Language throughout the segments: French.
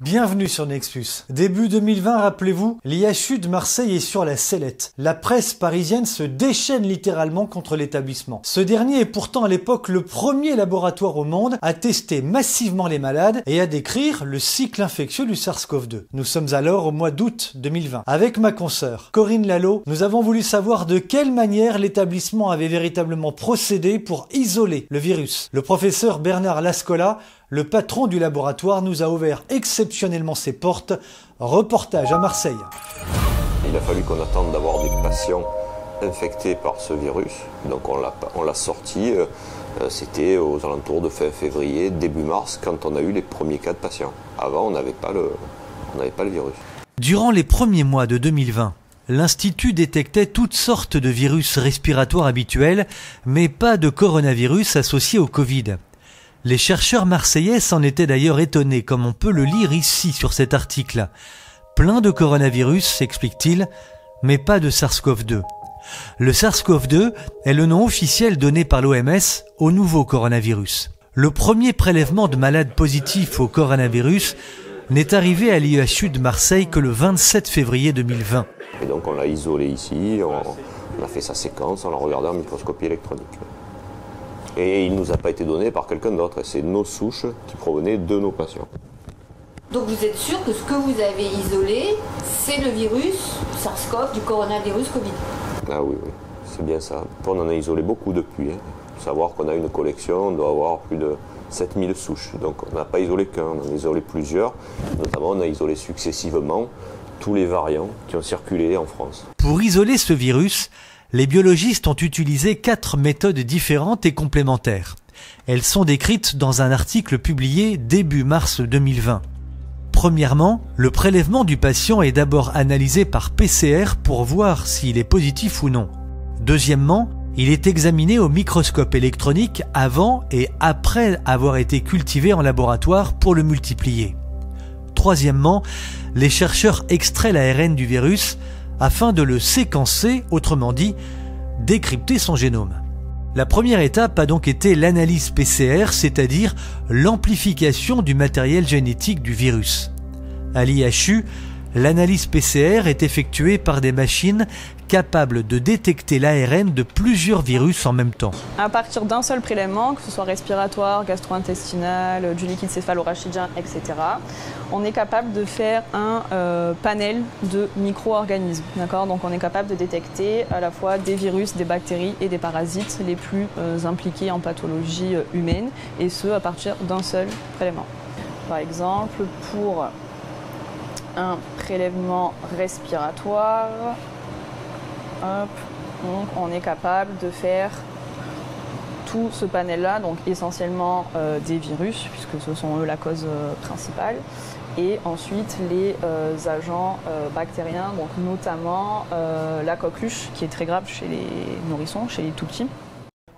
Bienvenue sur Nexus. Début 2020, rappelez-vous, l'IHU de Marseille est sur la sellette. La presse parisienne se déchaîne littéralement contre l'établissement. Ce dernier est pourtant à l'époque le premier laboratoire au monde à tester massivement les malades et à décrire le cycle infectieux du SARS-CoV-2. Nous sommes alors au mois d'août 2020. Avec ma consoeur, Corinne Lalo, nous avons voulu savoir de quelle manière l'établissement avait véritablement procédé pour isoler le virus. Le professeur Bernard Lascola, le patron du laboratoire, nous a ouvert exceptionnellement ses portes. Reportage à Marseille. Il a fallu qu'on attende d'avoir des patients infectés par ce virus. Donc on l'a sorti, c'était aux alentours de fin février, début mars, quand on a eu les premiers cas de patients. Avant, on n'avait pas le virus. Durant les premiers mois de 2020, l'Institut détectait toutes sortes de virus respiratoires habituels, mais pas de coronavirus associé au Covid. Les chercheurs marseillais s'en étaient d'ailleurs étonnés, comme on peut le lire ici sur cet article. Plein de coronavirus, explique-t-il, mais pas de SARS-CoV-2. Le SARS-CoV-2 est le nom officiel donné par l'OMS au nouveau coronavirus. Le premier prélèvement de malades positifs au coronavirus n'est arrivé à l'IHU de Marseille que le 27 février 2020. Et donc on l'a isolé ici, on a fait sa séquence, on l'a regardé en microscopie électronique. Et il ne nous a pas été donné par quelqu'un d'autre, c'est nos souches qui provenaient de nos patients. Donc vous êtes sûr que ce que vous avez isolé, c'est le virus SARS-CoV du coronavirus Covid? Ah oui, c'est bien ça. On en a isolé beaucoup depuis. Il faut savoir qu'on a une collection, on doit avoir plus de 7000 souches. Donc on n'a pas isolé qu'un, on en a isolé plusieurs. Notamment on a isolé successivement tous les variants qui ont circulé en France. Pour isoler ce virus, les biologistes ont utilisé 4 méthodes différentes et complémentaires. Elles sont décrites dans un article publié début mars 2020. Premièrement, le prélèvement du patient est d'abord analysé par PCR pour voir s'il est positif ou non. Deuxièmement, il est examiné au microscope électronique avant et après avoir été cultivé en laboratoire pour le multiplier. Troisièmement, les chercheurs extraient l'ARN du virus afin de le séquencer, autrement dit, décrypter son génome. La première étape a donc été l'analyse PCR, c'est-à-dire l'amplification du matériel génétique du virus. À l'IHU, l'analyse PCR est effectuée par des machines capables de détecter l'ARN de plusieurs virus en même temps. À partir d'un seul prélèvement, que ce soit respiratoire, gastro-intestinal, du liquide céphalorachidien, etc., on est capable de faire un panel de micro-organismes. Donc on est capable de détecter à la fois des virus, des bactéries et des parasites les plus impliqués en pathologie humaine, et ce à partir d'un seul prélèvement. Par exemple, pour un prélèvement respiratoire, donc on est capable de faire tout ce panel-là, donc essentiellement des virus, puisque ce sont eux la cause principale, et ensuite les agents bactériens, donc notamment la coqueluche, qui est très grave chez les nourrissons, chez les tout-petits.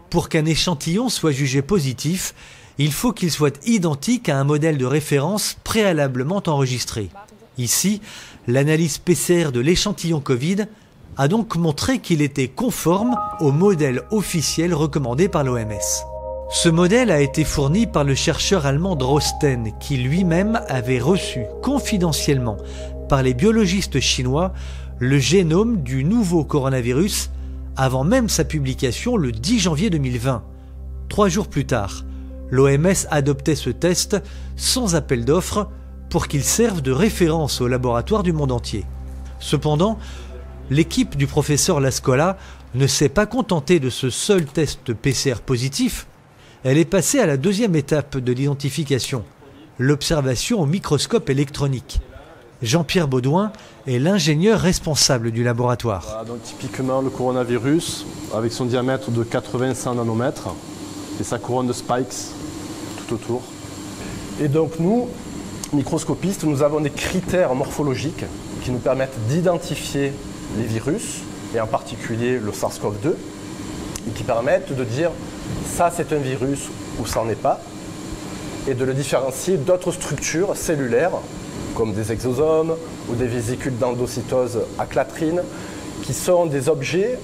Pour qu'un échantillon soit jugé positif, il faut qu'il soit identique à un modèle de référence préalablement enregistré. Ici, l'analyse PCR de l'échantillon Covid a donc montré qu'il était conforme au modèle officiel recommandé par l'OMS. Ce modèle a été fourni par le chercheur allemand Drosten, qui lui-même avait reçu confidentiellement par les biologistes chinois le génome du nouveau coronavirus avant même sa publication le 10 janvier 2020. 3 jours plus tard, l'OMS adoptait ce test sans appel d'offres pour qu'il serve de référence aux laboratoires du monde entier. Cependant, l'équipe du professeur Lascola ne s'est pas contentée de ce seul test PCR positif. Elle est passée à la deuxième étape de l'identification, l'observation au microscope électronique. Jean-Pierre Baudouin est l'ingénieur responsable du laboratoire. Voilà, donc typiquement le coronavirus, avec son diamètre de 80-100 nanomètres et sa couronne de spikes tout autour. Et donc nous, microscopistes, nous avons des critères morphologiques qui nous permettent d'identifier les virus, et en particulier le SARS-CoV-2, et qui permettent de dire ça c'est un virus ou ça n'en est pas, et de le différencier d'autres structures cellulaires, comme des exosomes ou des vésicules d'endocytose à clatrine, qui sont des objets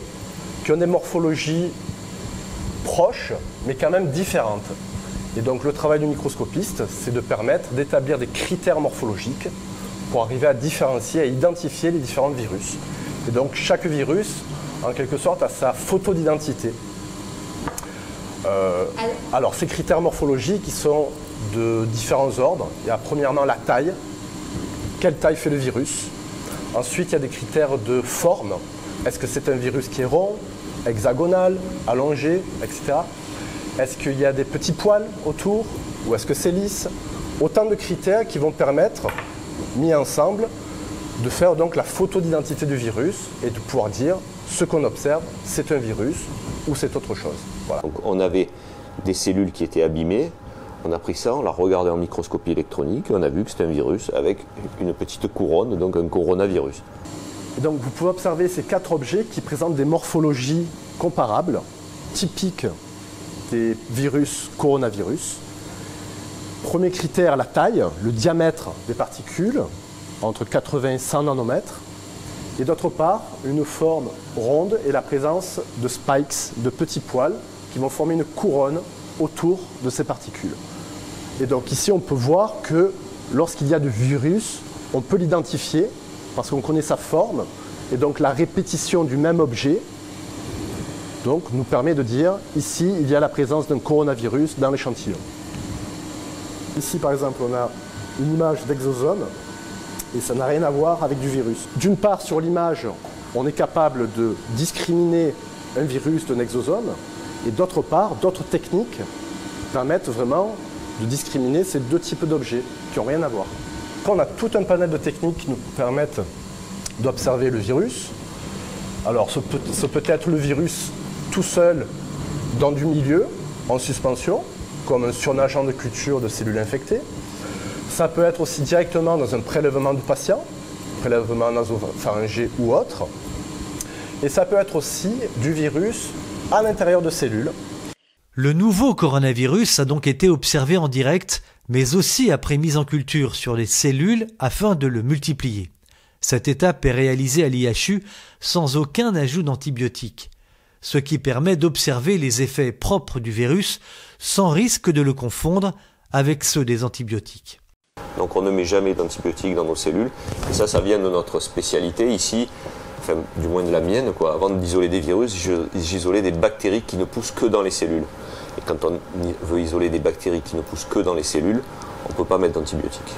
qui ont des morphologies proches, mais quand même différentes. Et donc le travail du microscopiste, c'est de permettre d'établir des critères morphologiques pour arriver à différencier, à identifier les différents virus. Et donc chaque virus, en quelque sorte, a sa photo d'identité. Alors ces critères morphologiques, ils sont de différents ordres. Il y a premièrement la taille. Quelle taille fait le virus? Ensuite, il y a des critères de forme. Est-ce que c'est un virus qui est rond, hexagonal, allongé, etc. Est-ce qu'il y a des petits poils autour ou est-ce que c'est lisse? Autant de critères qui vont permettre, mis ensemble, de faire donc la photo d'identité du virus et de pouvoir dire ce qu'on observe, c'est un virus ou c'est autre chose. Voilà. Donc on avait des cellules qui étaient abîmées, on a pris ça, on l'a regardé en microscopie électronique et on a vu que c'était un virus avec une petite couronne, donc un coronavirus. Et donc vous pouvez observer ces 4 objets qui présentent des morphologies comparables, typiques des virus coronavirus. Premier critère, la taille, le diamètre des particules, entre 80 et 100 nanomètres. Et d'autre part, une forme ronde et la présence de spikes, de petits poils, qui vont former une couronne autour de ces particules. Et donc ici, on peut voir que lorsqu'il y a du virus, on peut l'identifier parce qu'on connaît sa forme. Et donc la répétition du même objet donc, nous permet de dire, ici, il y a la présence d'un coronavirus dans l'échantillon. Ici, par exemple, on a une image d'exosome et ça n'a rien à voir avec du virus. D'une part, sur l'image, on est capable de discriminer un virus d'un exosome et d'autre part, d'autres techniques permettent vraiment de discriminer ces deux types d'objets qui n'ont rien à voir. On a tout un panel de techniques qui nous permettent d'observer le virus. Alors, ce peut être le virus tout seul dans du milieu, en suspension, comme un surnageant de culture de cellules infectées. Ça peut être aussi directement dans un prélèvement du patient, prélèvement nasopharyngé ou autre. Et ça peut être aussi du virus à l'intérieur de cellules. Le nouveau coronavirus a donc été observé en direct, mais aussi après mise en culture sur les cellules afin de le multiplier. Cette étape est réalisée à l'IHU sans aucun ajout d'antibiotiques, ce qui permet d'observer les effets propres du virus sans risque de le confondre avec ceux des antibiotiques. Donc on ne met jamais d'antibiotiques dans nos cellules, et ça vient de notre spécialité ici, enfin du moins de la mienne, quoi. Avant d'isoler des virus, j'isolais des bactéries qui ne poussent que dans les cellules. Et quand on veut isoler des bactéries qui ne poussent que dans les cellules, on ne peut pas mettre d'antibiotiques.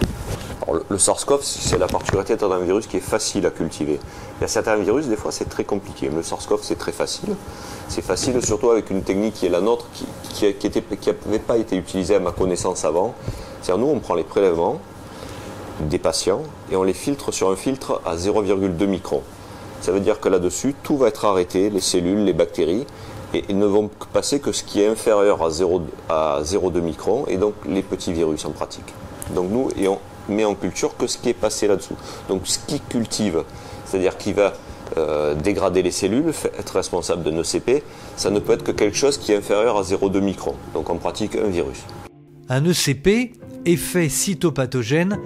Alors, le SARS-CoV, c'est la particularité d'un virus qui est facile à cultiver. Il y a certains virus, des fois, c'est très compliqué. Le SARS-CoV, c'est très facile. C'est facile surtout avec une technique qui est la nôtre, qui n'avait pas été utilisée à ma connaissance avant. C'est-à-dire, nous, on prend les prélèvements des patients et on les filtre sur un filtre à 0,2 microns. Ça veut dire que là-dessus, tout va être arrêté, les cellules, les bactéries, et ils ne vont passer que ce qui est inférieur à 0,2 microns, et donc les petits virus en pratique. Donc nous, et on met en culture que ce qui est passé là-dessous. Donc ce qui cultive, c'est-à-dire qui va dégrader les cellules, être responsable d'un ECP, ça ne peut être que quelque chose qui est inférieur à 0,2 microns. Donc en pratique, un virus. Un ECP, effet cytopathogène,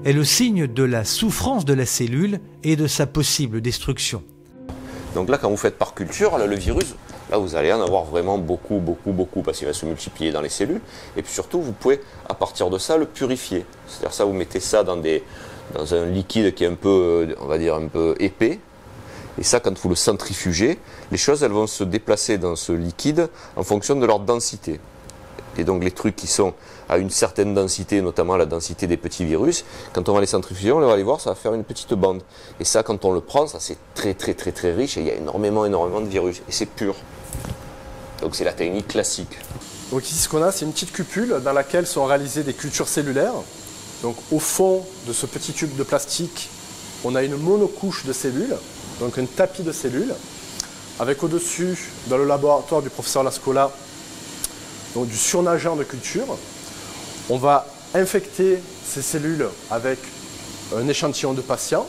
est le signe de la souffrance de la cellule et de sa possible destruction. Donc là, quand vous faites par culture, là, le virus, là vous allez en avoir vraiment beaucoup, parce qu'il va se multiplier dans les cellules. Et puis surtout, vous pouvez, à partir de ça, le purifier. C'est-à-dire ça, vous mettez ça dans un liquide qui est un peu, on va dire, un peu épais. Et ça, quand vous le centrifugez, les choses, elles vont se déplacer dans ce liquide en fonction de leur densité. Et donc les trucs qui sont à une certaine densité, notamment la densité des petits virus, quand on va les centrifuger, on va aller voir, ça va faire une petite bande. Et ça, quand on le prend, ça c'est très riche et il y a énormément de virus. Et c'est pur. Donc c'est la technique classique. Donc ici, ce qu'on a, c'est une petite cupule dans laquelle sont réalisées des cultures cellulaires. Donc au fond de ce petit tube de plastique, on a une monocouche de cellules, donc un tapis de cellules, avec au-dessus, dans le laboratoire du professeur Lascola, donc du surnageant de culture. On va infecter ces cellules avec un échantillon de patients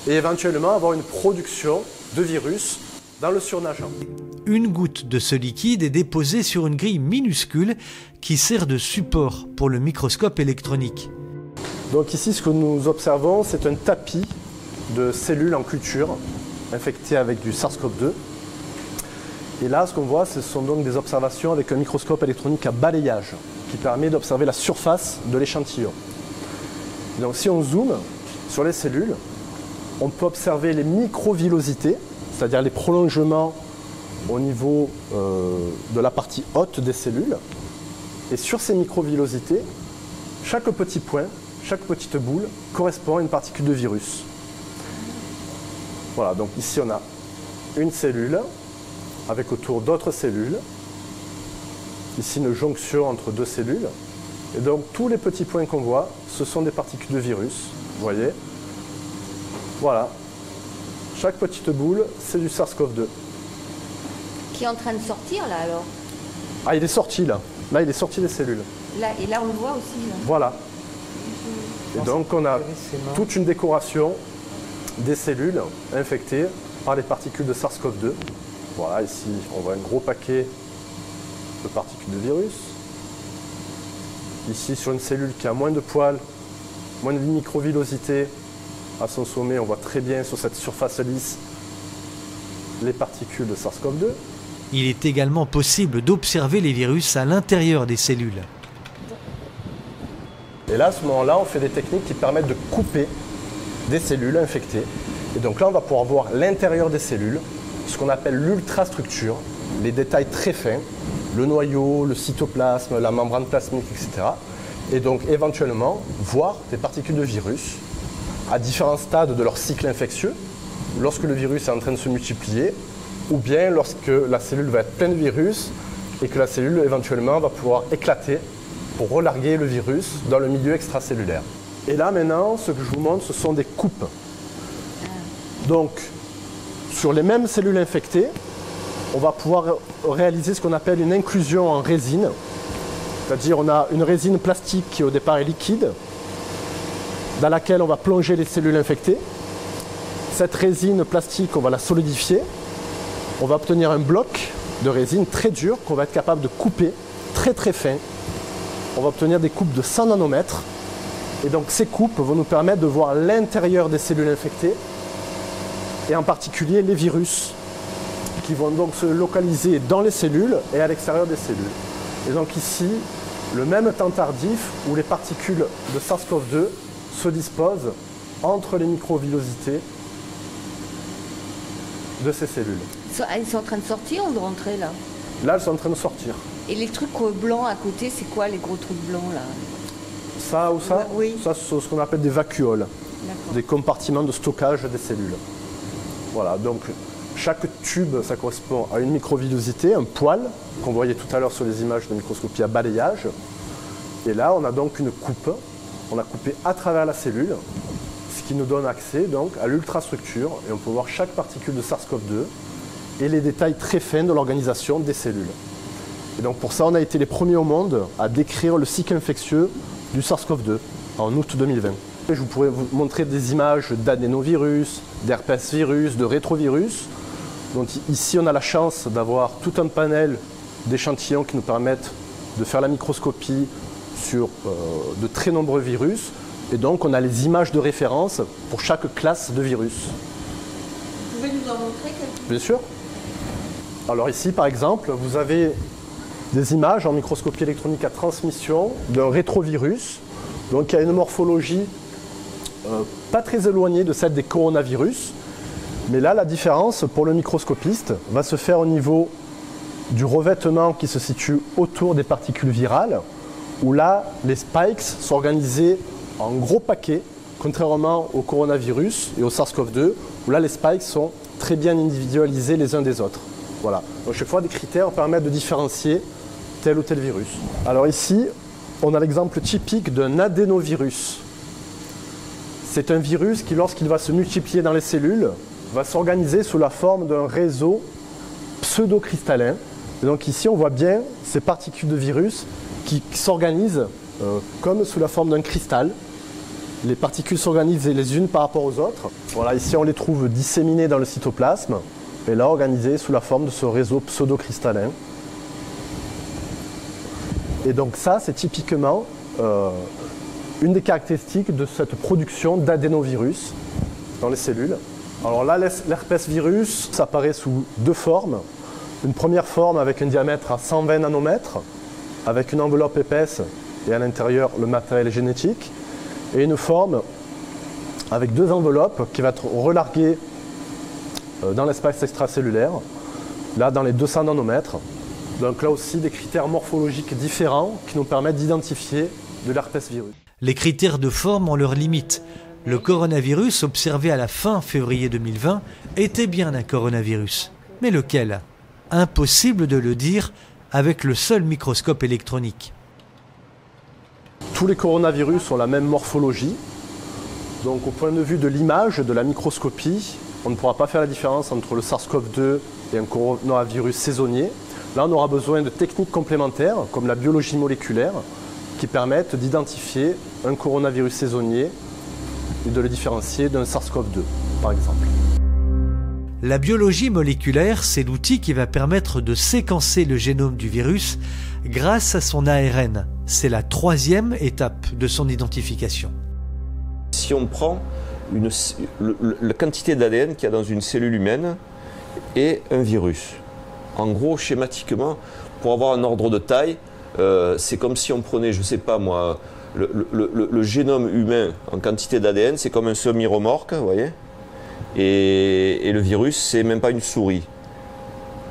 et éventuellement avoir une production de virus dans le surnageant. Une goutte de ce liquide est déposée sur une grille minuscule qui sert de support pour le microscope électronique. Donc ici, ce que nous observons, c'est un tapis de cellules en culture infectées avec du SARS-CoV-2. Et là, ce qu'on voit, ce sont donc des observations avec un microscope électronique à balayage. qui permet d'observer la surface de l'échantillon. Donc si on zoome sur les cellules, on peut observer les microvillosités, c'est-à-dire les prolongements au niveau de la partie haute des cellules. Et sur ces microvillosités, chaque petit point, chaque petite boule correspond à une particule de virus. Voilà, donc ici on a une cellule avec autour d'autres cellules. Ici une jonction entre deux cellules. Et donc tous les petits points qu'on voit, ce sont des particules de virus. Vous voyez? Voilà. Chaque petite boule, c'est du SARS-CoV-2. Qui est en train de sortir là alors? Ah, il est sorti là. Là, il est sorti des cellules. Là, et là on le voit aussi. Là. Voilà. Et donc on a toute une décoration des cellules infectées par les particules de SARS-CoV-2. Voilà, ici on voit un gros paquet de particules de virus. Ici sur une cellule qui a moins de poils, moins de microvillosité, à son sommet on voit très bien sur cette surface lisse les particules de SARS-CoV-2. Il est également possible d'observer les virus à l'intérieur des cellules. Et là, à ce moment-là, on fait des techniques qui permettent de couper des cellules infectées. Et donc là, on va pouvoir voir l'intérieur des cellules, ce qu'on appelle l'ultrastructure, les détails très fins, le noyau, le cytoplasme, la membrane plasmique, etc. Et donc éventuellement, voir des particules de virus à différents stades de leur cycle infectieux, lorsque le virus est en train de se multiplier, ou bien lorsque la cellule va être pleine de virus et que la cellule éventuellement va pouvoir éclater pour relarguer le virus dans le milieu extracellulaire. Et là maintenant, ce que je vous montre, ce sont des coupes. Donc, sur les mêmes cellules infectées, on va pouvoir réaliser ce qu'on appelle une inclusion en résine. C'est-à-dire on a une résine plastique qui au départ est liquide, dans laquelle on va plonger les cellules infectées. Cette résine plastique, on va la solidifier. On va obtenir un bloc de résine très dur qu'on va être capable de couper très très fin. On va obtenir des coupes de 100 nanomètres. Et donc ces coupes vont nous permettre de voir l'intérieur des cellules infectées et en particulier les virus qui vont donc se localiser dans les cellules et à l'extérieur des cellules. Et donc ici, le même temps tardif où les particules de SARS-CoV-2 se disposent entre les microvillosités de ces cellules. Ils sont en train de sortir ou de rentrer là? Là, elles sont en train de sortir. Et les trucs blancs à côté, c'est quoi les gros trucs blancs là? Ça ou ça? Oui. Ça, c'est ce qu'on appelle des vacuoles, des compartiments de stockage des cellules. Voilà, donc chaque tube, ça correspond à une microvillosité, un poil, qu'on voyait tout à l'heure sur les images de microscopie à balayage. Et là, on a donc une coupe. On a coupé à travers la cellule, ce qui nous donne accès donc à l'ultrastructure. Et on peut voir chaque particule de SARS-CoV-2 et les détails très fins de l'organisation des cellules. Et donc pour ça, on a été les premiers au monde à décrire le cycle infectieux du SARS-CoV-2 en août 2020. Et je pourrais vous montrer des images d'adénovirus, d'herpesvirus, de rétrovirus. Donc ici, on a la chance d'avoir tout un panel d'échantillons qui nous permettent de faire la microscopie sur de très nombreux virus. Et donc, on a les images de référence pour chaque classe de virus. Vous pouvez nous en montrer quelques-unes? Bien sûr. Alors ici, par exemple, vous avez des images en microscopie électronique à transmission d'un rétrovirus, donc qui a une morphologie pas très éloignée de celle des coronavirus. Mais là, la différence pour le microscopiste va se faire au niveau du revêtement qui se situe autour des particules virales, où là, les spikes sont organisés en gros paquets, contrairement au coronavirus et au SARS-CoV-2, où là, les spikes sont très bien individualisés les uns des autres. Voilà. Donc chaque fois, des critères permettent de différencier tel ou tel virus. Alors ici, on a l'exemple typique d'un adénovirus. C'est un virus qui, lorsqu'il va se multiplier dans les cellules, va s'organiser sous la forme d'un réseau pseudo-cristallin. Et donc ici, on voit bien ces particules de virus qui s'organisent comme sous la forme d'un cristal. Les particules s'organisent les unes par rapport aux autres. Voilà, ici, on les trouve disséminées dans le cytoplasme, et là, organisées sous la forme de ce réseau pseudo-cristallin. Et donc ça, c'est typiquement une des caractéristiques de cette production d'adénovirus dans les cellules. Alors là, l'herpesvirus, ça apparaît sous deux formes. Une première forme avec un diamètre à 120 nanomètres avec une enveloppe épaisse et à l'intérieur le matériel génétique, et une forme avec 2 enveloppes qui va être relarguée dans l'espace extracellulaire, là dans les 200 nanomètres. Donc là aussi des critères morphologiques différents qui nous permettent d'identifier de l'herpès virus. Les critères de forme ont leurs limites. Le coronavirus observé à la fin février 2020 était bien un coronavirus. Mais lequel? Impossible de le dire avec le seul microscope électronique. Tous les coronavirus ont la même morphologie. Donc au point de vue de l'image, de la microscopie, on ne pourra pas faire la différence entre le SARS-CoV-2 et un coronavirus saisonnier. Là, on aura besoin de techniques complémentaires, comme la biologie moléculaire, qui permettent d'identifier un coronavirus saisonnier et de le différencier d'un SARS-CoV-2, par exemple. La biologie moléculaire, c'est l'outil qui va permettre de séquencer le génome du virus grâce à son ARN. C'est la 3e étape de son identification. Si on prend la quantité d'ADN qu'il y a dans une cellule humaine et un virus, en gros, schématiquement, pour avoir un ordre de taille, c'est comme si on prenait, je ne sais pas moi, le génome humain en quantité d'ADN, c'est comme un semi-remorque, vous voyez, et le virus, c'est même pas une souris,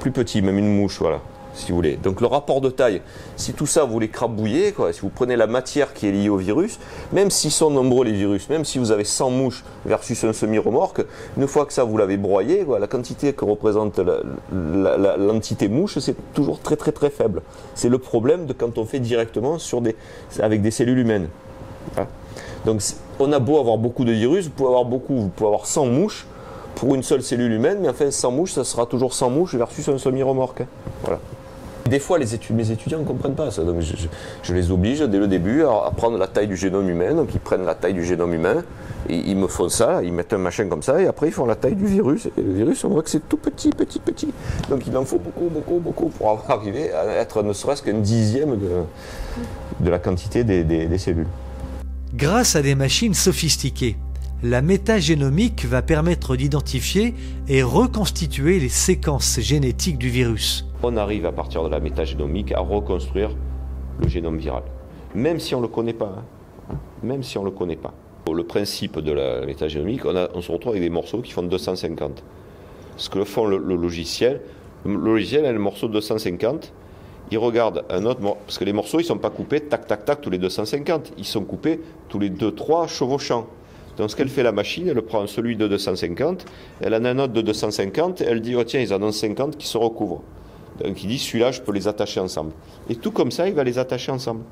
plus petit, même une mouche, voilà, si vous voulez. Donc le rapport de taille, si tout ça vous l'écrabouillez, si vous prenez la matière qui est liée au virus, même s'ils sont nombreux les virus, même si vous avez 100 mouches versus un semi-remorque, une fois que ça vous l'avez broyé, la quantité que représente l'entité mouche, c'est toujours très très très faible. C'est le problème de quand on fait directement avec des cellules humaines. Voilà. Donc on a beau avoir beaucoup de virus, vous pouvez avoir 100 mouches pour une seule cellule humaine, mais enfin 100 mouches, ça sera toujours 100 mouches versus un semi-remorque. Voilà. Des fois, mes étudiants ne comprennent pas ça, donc je les oblige dès le début à prendre la taille du génome humain, donc ils prennent la taille du génome humain, et ils me font ça, ils mettent un machin comme ça, et après ils font la taille du virus, et le virus, on voit que c'est tout petit, petit, petit. Donc il en faut beaucoup, beaucoup, beaucoup pour arriver à être ne serait-ce qu'un dixième de la quantité des cellules. Grâce à des machines sophistiquées, la métagénomique va permettre d'identifier et reconstituer les séquences génétiques du virus. On arrive à partir de la métagénomique à reconstruire le génome viral, même si on ne le connaît pas. Même si on ne le connaît pas. Le principe de la métagénomique, on se retrouve avec des morceaux qui font 250. Ce que font le logiciel a le morceau de 250, il regarde un autre morceau, parce que les morceaux ils ne sont pas coupés tac tac tac tous les 250, ils sont coupés tous les 2-3 chevauchants. Donc ce qu'elle fait la machine, elle prend celui de 250, elle en a un autre de 250, elle dit oh tiens ils en ont 50 qui se recouvrent. Donc il dit celui-là je peux les attacher ensemble. Et tout comme ça il va les attacher ensemble.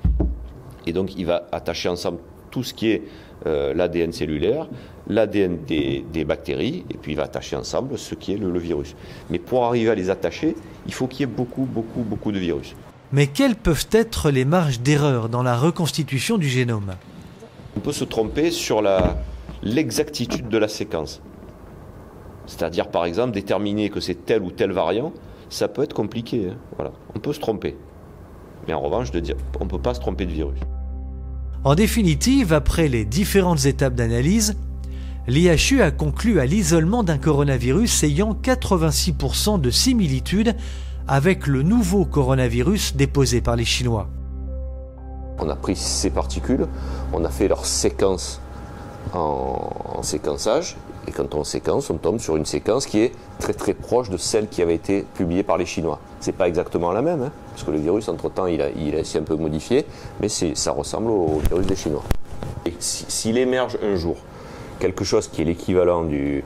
Et donc il va attacher ensemble tout ce qui est l'ADN cellulaire, l'ADN des bactéries, et puis il va attacher ensemble ce qui est le virus. Mais pour arriver à les attacher, il faut qu'il y ait beaucoup, beaucoup, beaucoup de virus. Mais quelles peuvent être les marges d'erreur dans la reconstitution du génome? On peut se tromper sur l'exactitude de la séquence. C'est-à-dire, par exemple, déterminer que c'est tel ou tel variant, ça peut être compliqué. Hein. Voilà. On peut se tromper. Mais en revanche, on ne peut pas se tromper de virus. En définitive, après les différentes étapes d'analyse, l'IHU a conclu à l'isolement d'un coronavirus ayant 86% de similitude avec le nouveau coronavirus déposé par les Chinois. On a pris ces particules, on a fait leur séquence en séquençage, et quand on séquence, on tombe sur une séquence qui est très très proche de celle qui avait été publiée par les Chinois. C'est pas exactement la même, hein, parce que le virus, entre-temps, il a été un peu modifié, mais ça ressemble au virus des Chinois. Et s'il émerge un jour quelque chose qui est l'équivalent du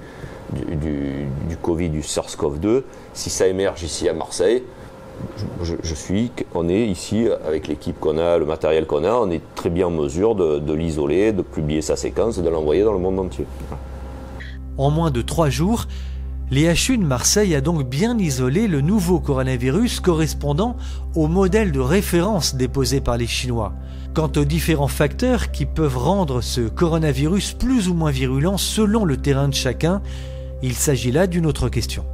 Covid, du SARS-CoV-2, si ça émerge ici à Marseille, on est ici, avec l'équipe qu'on a, le matériel qu'on a, on est très bien en mesure de l'isoler, de publier sa séquence et de l'envoyer dans le monde entier. En moins de 3 jours, l'IHU de Marseille a donc bien isolé le nouveau coronavirus correspondant au modèle de référence déposé par les Chinois. Quant aux différents facteurs qui peuvent rendre ce coronavirus plus ou moins virulent selon le terrain de chacun, il s'agit là d'une autre question.